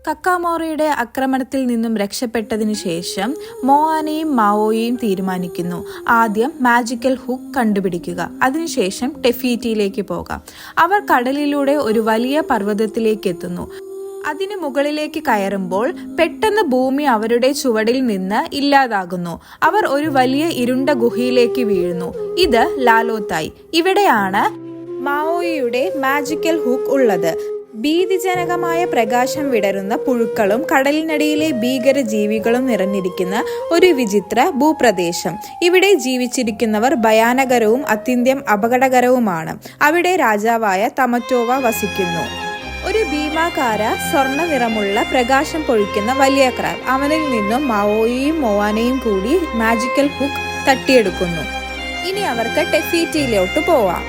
കക്കാമോറയുടെ ആക്രമണത്തിൽ നിന്നും രക്ഷപ്പെട്ടതിനു ശേഷം മോആനയും മാവോയും തീരുമാനിക്കുന്നു ആദ്യം മാജിക്കൽ ഹുക്ക് കണ്ടുപിടിക്കുക, അതിനുശേഷം ടെഫീറ്റിയിലേക്ക് പോകാം. അവർ കടലിലൂടെ ഒരു വലിയ പർവ്വതത്തിലേക്ക് എത്തുന്നു. അതിനു മുകളിലേക്ക് കയറുമ്പോൾ പെട്ടെന്ന് ഭൂമി അവരുടെ ചുവടിൽ നിന്ന് ഇല്ലാതാകുന്നു. അവർ ഒരു വലിയ ഇരുണ്ട ഗുഹയിലേക്ക് വീഴുന്നു. ഇത് ലാലോത്തായ്. ഇവിടെയാണ് മാവോയുടെ മാജിക്കൽ ഹുക്ക് ഉള്ളത്. ഭീതിജനകമായ പ്രകാശം വിടരുന്ന പുഴുക്കളും കടലിനടിയിലെ ഭീകര ജീവികളും നിറഞ്ഞിരിക്കുന്ന ഒരു വിചിത്ര ഭൂപ്രദേശം. ഇവിടെ ജീവിച്ചിരിക്കുന്നവർ ഭയാനകരവും അത്യന്തം അപകടകരവുമാണ്. അവിടെ രാജാവായ തമറ്റോവ വസിക്കുന്നു. ഒരു ഭീമാകാര സ്വർണ്ണ നിറമുള്ള പ്രകാശം പൊഴിക്കുന്ന വലിയ ക്രാബ്. അവനിൽ നിന്നും മാവോയും മോആനയും കൂടി മാജിക്കൽ ഹുക്ക് തട്ടിയെടുക്കുന്നു. ഇനി അവർക്ക് ടെഫീറ്റിയിലോട്ട് പോവാം.